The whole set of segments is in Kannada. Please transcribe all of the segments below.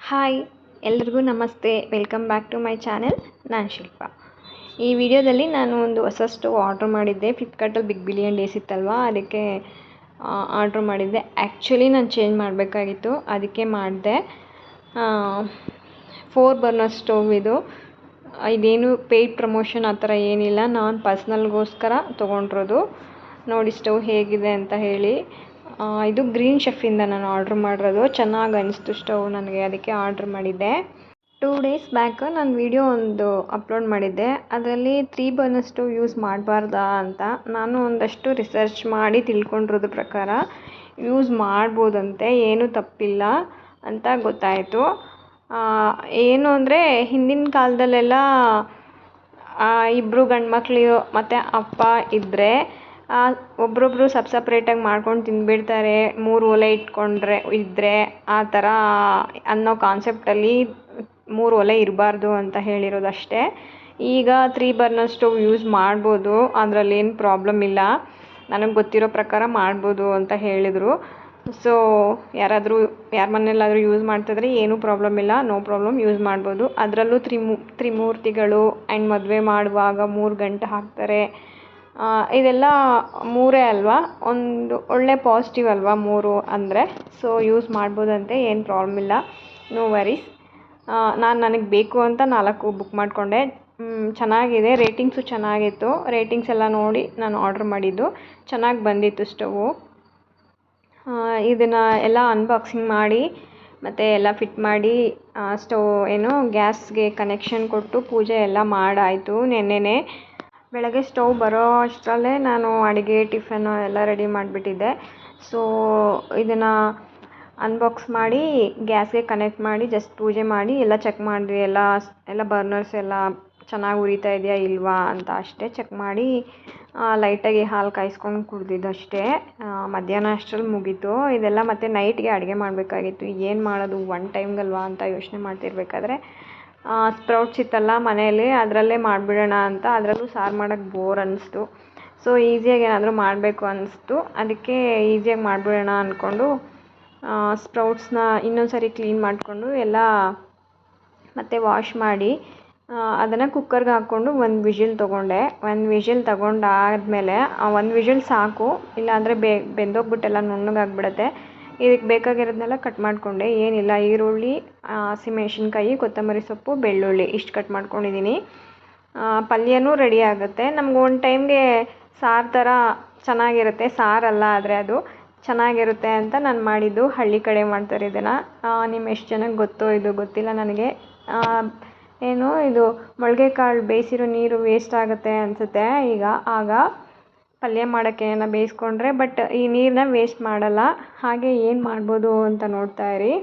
ಹಾಯ್, ಎಲ್ರಿಗೂ ನಮಸ್ತೆ. Welcome back to my channel. ನಾನು ಶಿಲ್ಪ. ಈ ವಿಡಿಯೋದಲ್ಲಿ ನಾನು ಒಂದು ಹೊಸ ಸ್ಟವ್ ಆರ್ಡ್ರ್ ಮಾಡಿದ್ದೆ. ಫ್ಲಿಪ್ಕಾರ್ಟಲ್ಲಿ ಬಿಗ್ ಬಿಲಿಯನ್ ಡೇಸ್ ಇತ್ತಲ್ವ, ಅದಕ್ಕೆ ಆರ್ಡ್ರ್ ಮಾಡಿದ್ದೆ. ಆ್ಯಕ್ಚುಲಿ ನಾನು ಚೇಂಜ್ ಮಾಡಬೇಕಾಗಿತ್ತು, ಅದಕ್ಕೆ ಮಾಡಿದೆ. 4 ಬರ್ನರ್ ಸ್ಟವ್ ಇದು. ಇದೇನು ಪೇಯ್ಡ್ ಪ್ರಮೋಷನ್ ಆ ಥರ ಏನಿಲ್ಲ, ನಾನು ಪರ್ಸ್ನಲ್ಗೋಸ್ಕರ ತೊಗೊಂಡಿರೋದು. ನೋಡಿ ಸ್ಟವ್ ಹೇಗಿದೆ ಅಂತ ಹೇಳಿ. ಇದು ಗ್ರೀನ್ ಶೆಫಿಂದ ನಾನು ಆರ್ಡ್ರ್ ಮಾಡಿರೋದು. ಚೆನ್ನಾಗಿ ಅನಿಸ್ತು ಸ್ಟವ್ ನನಗೆ, ಅದಕ್ಕೆ ಆರ್ಡ್ರ್ ಮಾಡಿದ್ದೆ. 2 ಡೇಸ್ ಬ್ಯಾಕ್ ನಾನು ವಿಡಿಯೋ ಒಂದು ಅಪ್ಲೋಡ್ ಮಾಡಿದ್ದೆ. ಅದರಲ್ಲಿ 3 ಬರ್ನರ್ ಸ್ಟವ್ ಯೂಸ್ ಮಾಡಬಾರ್ದಾ ಅಂತ ನಾನು ಒಂದಷ್ಟು ರಿಸರ್ಚ್ ಮಾಡಿ ತಿಳ್ಕೊಂಡಿರೋದ್ರ ಪ್ರಕಾರ ಯೂಸ್ ಮಾಡ್ಬೋದಂತೆ, ಏನೂ ತಪ್ಪಿಲ್ಲ ಅಂತ ಗೊತ್ತಾಯಿತು. ಏನು ಅಂದರೆ ಹಿಂದಿನ ಕಾಲದಲ್ಲೆಲ್ಲ ಇಬ್ಬರು ಗಂಡು ಮಕ್ಕಳು ಮತ್ತು ಅಪ್ಪ ಇದ್ದರೆ ಒಬ್ರೊಬ್ಬರು ಸಪ್ರೇಟಾಗಿ ಮಾಡ್ಕೊಂಡು ತಿಂದುಬಿಡ್ತಾರೆ, 3 ಒಲೆ ಇದ್ದರೆ ಆ ಥರ ಅನ್ನೋ ಕಾನ್ಸೆಪ್ಟಲ್ಲಿ 3 ಒಲೆ ಇರಬಾರ್ದು ಅಂತ ಹೇಳಿರೋದಷ್ಟೇ. ಈಗ 3 ಬರ್ನರ್ ಸ್ಟವ್ ಯೂಸ್ ಮಾಡ್ಬೋದು, ಅದರಲ್ಲೇನು ಪ್ರಾಬ್ಲಮ್ ಇಲ್ಲ. ನನಗೆ ಗೊತ್ತಿರೋ ಪ್ರಕಾರ ಮಾಡ್ಬೋದು ಅಂತ ಹೇಳಿದರು. ಸೊ ಯಾರ ಮನೆಯಲ್ಲಾದರೂ ಯೂಸ್ ಮಾಡ್ತಿದ್ರೆ ಏನೂ ಪ್ರಾಬ್ಲಮ್ ಇಲ್ಲ, ನೋ ಪ್ರಾಬ್ಲಮ್, ಯೂಸ್ ಮಾಡ್ಬೋದು. ಅದರಲ್ಲೂ ತ್ರಿಮೂರ್ತಿಗಳು ಆ್ಯಂಡ್ ಮದುವೆ ಮಾಡುವಾಗ 3 ಗಂಟೆ ಹಾಕ್ತಾರೆ. ಇದೆಲ್ಲ 3 ಅಲ್ವಾ, ಒಂದು ಒಳ್ಳೆ ಪಾಸಿಟಿವ್ ಅಲ್ವಾ 3 ಅಂದರೆ. ಸೊ ಯೂಸ್ ಮಾಡ್ಬೋದಂತೆ, ಏನು ಪ್ರಾಬ್ಲಮ್ ಇಲ್ಲ, ನೋ ವರೀಸ್. ನನಗೆ ಬೇಕು ಅಂತ 4 ಬುಕ್ ಮಾಡಿಕೊಂಡೆ. ಚೆನ್ನಾಗಿದೆ, ರೇಟಿಂಗ್ಸು ಚೆನ್ನಾಗಿತ್ತು. ರೇಟಿಂಗ್ಸ್ ಎಲ್ಲ ನೋಡಿ ನಾನು ಆರ್ಡ್ರ್ ಮಾಡಿದ್ದು. ಚೆನ್ನಾಗಿ ಬಂದಿತ್ತು ಸ್ಟವ್ವು. ಇದನ್ನು ಎಲ್ಲ ಅನ್ಬಾಕ್ಸಿಂಗ್ ಮಾಡಿ ಮತ್ತು ಎಲ್ಲ ಫಿಟ್ ಮಾಡಿ ಸ್ಟವ್ ಗ್ಯಾಸ್ಗೆ ಕನೆಕ್ಷನ್ ಕೊಟ್ಟು ಪೂಜೆ ಎಲ್ಲ ಮಾಡಾಯಿತು ನೆನ್ನೆನೇ. ಬೆಳಗ್ಗೆ ಸ್ಟವ್ ಬರೋ ಅಷ್ಟರಲ್ಲೇ ನಾನು ಅಡುಗೆ ಟಿಫನ್ನು ಎಲ್ಲ ರೆಡಿ ಮಾಡಿಬಿಟ್ಟಿದ್ದೆ. ಸೊ ಇದನ್ನು ಅನ್ಬಾಕ್ಸ್ ಮಾಡಿ ಗ್ಯಾಸ್ಗೆ ಕನೆಕ್ಟ್ ಮಾಡಿ ಜಸ್ಟ್ ಪೂಜೆ ಮಾಡಿ ಎಲ್ಲ ಚೆಕ್ ಮಾಡಿದ್ವಿ. ಎಲ್ಲ ಬರ್ನರ್ಸ್ ಎಲ್ಲ ಚೆನ್ನಾಗಿ ಉರಿತಾ ಇದೆಯಾ ಇಲ್ವಾ ಅಂತ ಅಷ್ಟೇ ಚೆಕ್ ಮಾಡಿ ಲೈಟಾಗಿ ಹಾಲು ಕಾಯಿಸ್ಕೊಂಡು ಕುಡ್ದಿದ್ದಷ್ಟೇ. ಮಧ್ಯಾಹ್ನ ಅಷ್ಟರಲ್ಲಿ ಮುಗೀತು ಇದೆಲ್ಲ. ಮತ್ತು ನೈಟ್ಗೆ ಅಡುಗೆ ಮಾಡಬೇಕಾಗಿತ್ತು. ಏನು ಮಾಡೋದು ಒನ್ ಟೈಮ್ಗಲ್ವಾ ಅಂತ ಯೋಚನೆ ಮಾಡ್ತಿರ್ಬೇಕಾದ್ರೆ ಸ್ಪ್ರೌಟ್ಸ್ ಇತ್ತಲ್ಲ ಮನೆಯಲ್ಲಿ, ಅದರಲ್ಲೇ ಮಾಡಿಬಿಡೋಣ ಅಂತ. ಅದರಲ್ಲೂ ಸಾರು ಮಾಡೋಕ್ಕೆ ಬೋರ್ ಅನ್ನಿಸ್ತು. ಸೊ ಈಸಿಯಾಗಿ ಏನಾದರೂ ಮಾಡಬೇಕು ಅನ್ನಿಸ್ತು, ಅದಕ್ಕೆ ಈಸಿಯಾಗಿ ಮಾಡಿಬಿಡೋಣ ಅಂದ್ಕೊಂಡು ಸ್ಪ್ರೌಟ್ಸ್ನ ಇನ್ನೊಂದು ಸರಿ ಕ್ಲೀನ್ ಮಾಡಿಕೊಂಡು ಎಲ್ಲ ಮತ್ತು ವಾಶ್ ಮಾಡಿ ಅದನ್ನು ಕುಕ್ಕರ್ಗೆ ಹಾಕ್ಕೊಂಡು 1 ವಿಷಿಲ್ ತೊಗೊಂಡೆ. 1 ವಿಷಿಲ್ ತೊಗೊಂಡಾದ್ಮೇಲೆ 1 ವಿಷಿಲ್ ಸಾಕು, ಇಲ್ಲಾಂದರೆ ಬೆಂದೋಗ್ಬಿಟ್ಟೆಲ್ಲ ನುಣ್ಣಗಾಗ್ಬಿಡುತ್ತೆ. ಇದಕ್ಕೆ ಬೇಕಾಗಿರೋದನ್ನೆಲ್ಲ ಕಟ್ ಮಾಡಿಕೊಂಡೆ. ಏನಿಲ್ಲ, ಈರುಳ್ಳಿ, ಹಸಿಮೆಣ್ಸಿನ್ಕಾಯಿ, ಕೊತ್ತಂಬರಿ ಸೊಪ್ಪು, ಬೆಳ್ಳುಳ್ಳಿ ಇಷ್ಟು ಕಟ್ ಮಾಡ್ಕೊಂಡಿದ್ದೀನಿ. ಪಲ್ಯನೂ ರೆಡಿ ಆಗುತ್ತೆ. ನಮ್ಗೆ ಒಂದು ಟೈಮ್ಗೆ ಸಾರು ಥರ ಚೆನ್ನಾಗಿರುತ್ತೆ, ಸಾರಲ್ಲ ಆದರೆ ಅದು ಚೆನ್ನಾಗಿರುತ್ತೆ ಅಂತ ನಾನು ಮಾಡಿದ್ದು. ಹಳ್ಳಿ ಕಡೆ ಮಾಡ್ತಾರೆ ಇದನ್ನು. ನಿಮ್ಮ ಎಷ್ಟು ಜನಕ್ಕೆ ಗೊತ್ತೋ ಇದು ಗೊತ್ತಿಲ್ಲ ನನಗೆ. ಇದು ಮೊಳಕೆ ಕಾಳು ಬೇಯಿಸಿರೋ ನೀರು ವೇಸ್ಟ್ ಆಗುತ್ತೆ ಅನಿಸುತ್ತೆ ಆಗ ಪಲ್ಯ ಮಾಡೋಕ್ಕೆ ಬೇಯಿಸ್ಕೊಂಡ್ರೆ. ಬಟ್ ಈ ನೀರನ್ನ ವೇಸ್ಟ್ ಮಾಡಲ್ಲ. ಹಾಗೆ ಏನು ಮಾಡ್ಬೋದು ಅಂತ ನೋಡ್ತಾ ಇರಿ.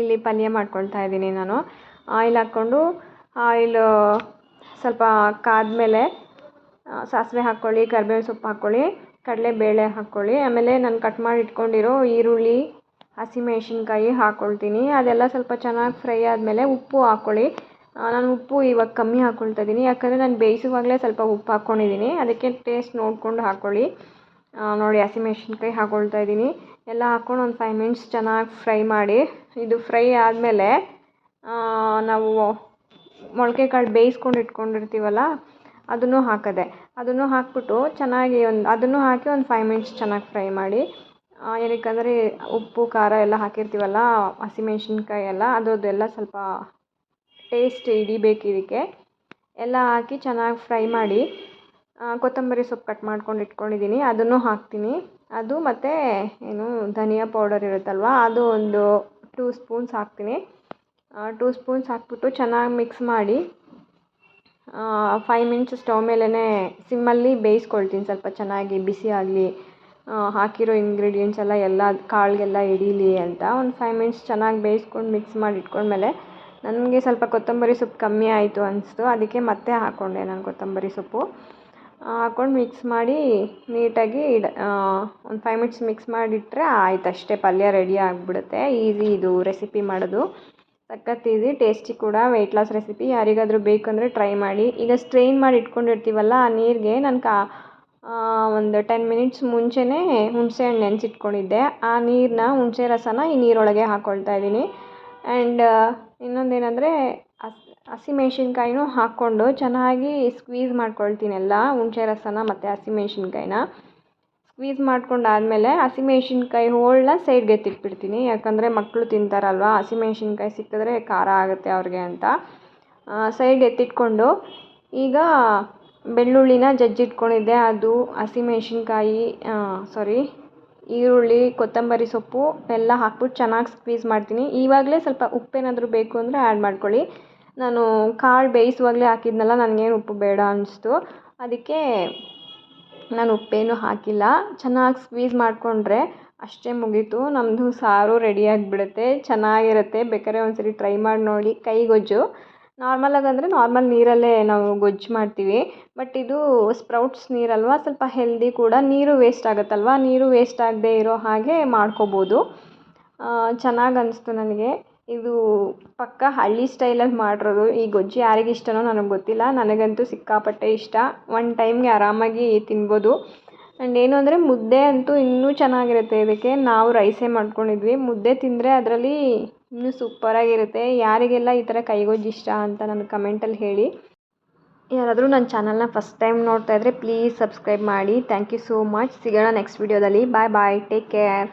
ಇಲ್ಲಿ ಪಲ್ಯ ಮಾಡ್ಕೊಳ್ತಾ ಇದ್ದೀನಿ ನಾನು. ಆಯಿಲ್ ಹಾಕ್ಕೊಂಡು, ಆಯಿಲು ಸ್ವಲ್ಪ ಕಾದ್ಮೇಲೆ ಸಾಸಿವೆ ಹಾಕ್ಕೊಳ್ಳಿ, ಕರಿಬೇವು ಸೊಪ್ಪು ಹಾಕ್ಕೊಳ್ಳಿ, ಕಡಲೆಬೇಳೆ ಹಾಕ್ಕೊಳ್ಳಿ. ಆಮೇಲೆ ನಾನು ಕಟ್ ಮಾಡಿ ಇಟ್ಕೊಂಡಿರೋ ಈರುಳ್ಳಿ, ಹಸಿಮೆಣ್ಸಿನ್ಕಾಯಿ ಹಾಕ್ಕೊಳ್ತೀನಿ. ಅದೆಲ್ಲ ಸ್ವಲ್ಪ ಚೆನ್ನಾಗಿ ಫ್ರೈ ಆದಮೇಲೆ ಉಪ್ಪು ಹಾಕ್ಕೊಳ್ಳಿ. ನಾನು ಉಪ್ಪು ಇವಾಗ ಕಮ್ಮಿ ಹಾಕ್ಕೊಳ್ತಾ ಇದ್ದೀನಿ, ಯಾಕಂದರೆ ನಾನು ಬೇಯಿಸುವಾಗಲೇ ಸ್ವಲ್ಪ ಉಪ್ಪು ಹಾಕ್ಕೊಂಡಿದ್ದೀನಿ. ಅದಕ್ಕೆ ಟೇಸ್ಟ್ ನೋಡಿಕೊಂಡು ಹಾಕ್ಕೊಳ್ಳಿ. ನೋಡಿ ಹಸಿಮೆಣ್ಸಿನ್ಕಾಯಿ ಹಾಕ್ಕೊಳ್ತಾ ಇದ್ದೀನಿ. ಎಲ್ಲ ಹಾಕ್ಕೊಂಡು ಒಂದು 5 ಮಿನಿಟ್ಸ್ ಚೆನ್ನಾಗಿ ಫ್ರೈ ಮಾಡಿ. ಇದು ಫ್ರೈ ಆದಮೇಲೆ ನಾವು ಮೊಳಕೆ ಕಾಳು ಬೇಯಿಸ್ಕೊಂಡು ಇಟ್ಕೊಂಡಿರ್ತೀವಲ್ಲ ಅದನ್ನು ಹಾಕಿದೆ. ಅದನ್ನು ಹಾಕ್ಬಿಟ್ಟು ಚೆನ್ನಾಗಿ ಅದನ್ನು ಹಾಕಿ ಒಂದು 5 ಮಿನಿಟ್ಸ್ ಚೆನ್ನಾಗಿ ಫ್ರೈ ಮಾಡಿ. ಏನಕ್ಕಂದರೆ ಉಪ್ಪು ಖಾರ ಎಲ್ಲ ಹಾಕಿರ್ತೀವಲ್ಲ, ಹಸಿಮೆಣ್ಸಿನ್ಕಾಯಿ ಎಲ್ಲ ಅದರದ್ದೆಲ್ಲ ಸ್ವಲ್ಪ ಟೇಸ್ಟ್ ಹಿಡಿಬೇಕು ಇದಕ್ಕೆ. ಎಲ್ಲ ಹಾಕಿ ಚೆನ್ನಾಗಿ ಫ್ರೈ ಮಾಡಿ ಕೊತ್ತಂಬರಿ ಸೊಪ್ಪು ಕಟ್ ಮಾಡ್ಕೊಂಡು ಇಟ್ಕೊಂಡಿದ್ದೀನಿ, ಅದನ್ನು ಹಾಕ್ತೀನಿ. ಅದು ಮತ್ತು ಧನಿಯಾ ಪೌಡರ್ ಇರುತ್ತಲ್ವ, ಅದು ಒಂದು 2 ಸ್ಪೂನ್ಸ್ ಹಾಕ್ತೀನಿ. 2 ಸ್ಪೂನ್ಸ್ ಹಾಕ್ಬಿಟ್ಟು ಚೆನ್ನಾಗಿ ಮಿಕ್ಸ್ ಮಾಡಿ 5 ಮಿನಿಟ್ಸ್ ಸ್ಟವ್ ಮೇಲೇ ಸಿಮ್ಮಲ್ಲಿ ಬೇಯಿಸ್ಕೊಳ್ತೀನಿ. ಸ್ವಲ್ಪ ಚೆನ್ನಾಗಿ ಬಿಸಿ ಆಗಲಿ, ಹಾಕಿರೋ ಇಂಗ್ರೀಡಿಯೆಂಟ್ಸ್ ಎಲ್ಲ ಕಾಳಿಗೆಲ್ಲ ಹಿಡೀಲಿ ಅಂತ ಒಂದು 5 ಮಿನಿಟ್ಸ್ ಚೆನ್ನಾಗಿ ಬೇಯಿಸ್ಕೊಂಡು ಮಿಕ್ಸ್ ಮಾಡಿ ಇಟ್ಕೊಂಡ್ಮೇಲೆ ನನಗೆ ಸ್ವಲ್ಪ ಕೊತ್ತಂಬರಿ ಸೊಪ್ಪು ಕಮ್ಮಿ ಆಯಿತು ಅನಿಸ್ತು, ಅದಕ್ಕೆ ಮತ್ತೆ ಹಾಕ್ಕೊಂಡೆ ನಾನು ಕೊತ್ತಂಬರಿ ಸೊಪ್ಪು. ಹಾಕ್ಕೊಂಡು ಮಿಕ್ಸ್ ಮಾಡಿ ನೀಟಾಗಿ ಒಂದು 5 ಮಿನಿಟ್ಸ್ ಮಿಕ್ಸ್ ಮಾಡಿಟ್ರೆ ಆಯ್ತು ಅಷ್ಟೇ, ಪಲ್ಯ ರೆಡಿ ಆಗಿಬಿಡುತ್ತೆ. ಈಸಿ ಇದು ರೆಸಿಪಿ ಮಾಡೋದು, ಸಖತ್ ಈಸಿ, ಟೇಸ್ಟಿ ಕೂಡ. ವೆಯ್ಟ್ ಲಾಸ್ ರೆಸಿಪಿ, ಯಾರಿಗಾದರೂ ಬೇಕಂದರೆ ಟ್ರೈ ಮಾಡಿ. ಈಗ ಸ್ಟ್ರೈನ್ ಮಾಡಿ ಇಟ್ಕೊಂಡಿರ್ತೀವಲ್ಲ ಆ ನೀರಿಗೆ ನಾನು ಒಂದು 10 ಮಿನಿಟ್ಸ್ ಮುಂಚೆನೇ ಹುಣಸೆ ಹಣ್ಣು ನೆನೆಸಿಟ್ಕೊಂಡಿದ್ದೆ. ಆ ನೀರನ್ನ, ಹುಣಸೆ ರಸನ ಈ ನೀರೊಳಗೆ ಹಾಕ್ಕೊಳ್ತಾ ಇದ್ದೀನಿ. ಆ್ಯಂಡ್ ಇನ್ನೊಂದೇನೆಂದರೆ ಹಸಿಮೆಣ್ಸಿನ್ಕಾಯಿನೂ ಹಾಕ್ಕೊಂಡು ಚೆನ್ನಾಗಿ ಸ್ಕ್ವೀಸ್ ಮಾಡ್ಕೊಳ್ತೀನಿ ಎಲ್ಲ ಹುಣಸೆ ರಸನ ಮತ್ತು ಹಸಿಮೆಣ್ಸಿನ್ಕಾಯಿನ ಸ್ಕ್ವೀಸ್ ಮಾಡ್ಕೊಂಡಾದಮೇಲೆ ಹಸಿಮೆಣ್ಸಿನ್ಕಾಯಿ ಹೋಳನ್ನ ಸೈಡ್ಗೆ ಎತ್ತಿಟ್ಬಿಡ್ತೀನಿ. ಯಾಕಂದರೆ ಮಕ್ಕಳು ತಿಂತಾರಲ್ವ, ಹಸಿಮೆಣ್ಸಿನ್ಕಾಯಿ ಸಿಕ್ಕಿದ್ರೆ ಖಾರ ಆಗುತ್ತೆ ಅವ್ರಿಗೆ ಅಂತ ಸೈಡ್ ಎತ್ತಿಟ್ಕೊಂಡು, ಈಗ ಬೆಳ್ಳುಳ್ಳಿನ ಜಜ್ಜಿಟ್ಕೊಂಡಿದ್ದೆ, ಅದು ಹಸಿಮೆಣ್ಸಿನ್ಕಾಯಿ ಈರುಳ್ಳಿ, ಕೊತ್ತಂಬರಿ ಸೊಪ್ಪು ಎಲ್ಲ ಹಾಕ್ಬಿಟ್ಟು ಚೆನ್ನಾಗಿ ಸ್ಕ್ವೀಸ್ ಮಾಡ್ತೀನಿ. ಇವಾಗಲೇ ಸ್ವಲ್ಪ ಉಪ್ಪೇನಾದರೂ ಬೇಕು ಅಂದರೆ ಆ್ಯಡ್ ಮಾಡ್ಕೊಳ್ಳಿ. ನಾನು ಕಾಳು ಬೇಯಿಸುವಾಗಲೇ ಹಾಕಿದ್ನಲ್ಲ, ನನಗೇನು ಉಪ್ಪು ಬೇಡ ಅನ್ನಿಸ್ತು, ಅದಕ್ಕೆ ನಾನು ಉಪ್ಪೇನು ಹಾಕಿಲ್ಲ. ಚೆನ್ನಾಗಿ ಸ್ಕ್ವೀಸ್ ಮಾಡಿಕೊಂಡ್ರೆ ಅಷ್ಟೇ ಮುಗೀತು, ನಮ್ಮದು ಸಾರು ರೆಡಿಯಾಗಿಬಿಡುತ್ತೆ. ಚೆನ್ನಾಗಿರುತ್ತೆ, ಬೇಕಾದ್ರೆ ಒಂದ್ಸರಿ ಟ್ರೈ ಮಾಡಿ ನೋಡಿ. ಕೈ ಗೊಜ್ಜು ನಾರ್ಮಲಾಗಿ ಅಂದರೆ ನಾರ್ಮಲ್ ನೀರಲ್ಲೇ ನಾವು ಗೊಜ್ಜು ಮಾಡ್ತೀವಿ, ಬಟ್ ಇದು ಸ್ಪ್ರೌಟ್ಸ್ ನೀರಲ್ವ, ಸ್ವಲ್ಪ ಹೆಲ್ದಿ ಕೂಡ. ನೀರು ವೇಸ್ಟ್ ಆಗುತ್ತಲ್ವ, ನೀರು ವೇಸ್ಟ್ ಆಗದೆ ಇರೋ ಹಾಗೆ ಮಾಡ್ಕೋಬೋದು. ಚೆನ್ನಾಗಿ ಅನಿಸ್ತು ನನಗೆ. ಇದು ಪಕ್ಕ ಹಳ್ಳಿ ಸ್ಟೈಲಲ್ಲಿ ಮಾಡಿರೋದು. ಈ ಗೊಜ್ಜು ಯಾರಿಗೆ ಇಷ್ಟನೋ ನನಗೆ ಗೊತ್ತಿಲ್ಲ, ನನಗಂತೂ ಸಿಕ್ಕಾಪಟ್ಟೆ ಇಷ್ಟ. ಒನ್ ಟೈಮ್ಗೆ ಆರಾಮಾಗಿ ತಿನ್ಬೋದು. ಆ್ಯಂಡ್ ಏನು ಅಂದರೆ ಮುದ್ದೆ ಅಂತೂ ಇನ್ನೂ ಚೆನ್ನಾಗಿರುತ್ತೆ. ಇದಕ್ಕೆ ನಾವು ರೈಸೇ ಮಾಡ್ಕೊಂಡಿದ್ವಿ, ಮುದ್ದೆ ತಿಂದರೆ ಅದರಲ್ಲಿ ಇನ್ನೂ ಸೂಪರಾಗಿರುತ್ತೆ. ಯಾರಿಗೆಲ್ಲ ಈ ಥರ ಕೈಗೊಜ್ಜು ಇಷ್ಟ ಅಂತ ನನಗೆ ಕಮೆಂಟಲ್ಲಿ ಹೇಳಿ. ಯಾರಾದರೂ ನನ್ನ ಚಾನಲ್ನ ಫಸ್ಟ್ ಟೈಮ್ ನೋಡ್ತಾ ಇದ್ದರೆ ಪ್ಲೀಸ್ ಸಬ್ಸ್ಕ್ರೈಬ್ ಮಾಡಿ. Thank you so much. ಸಿಗೋಣ ನೆಕ್ಸ್ಟ್ ವಿಡಿಯೋದಲ್ಲಿ. Bye bye, take care.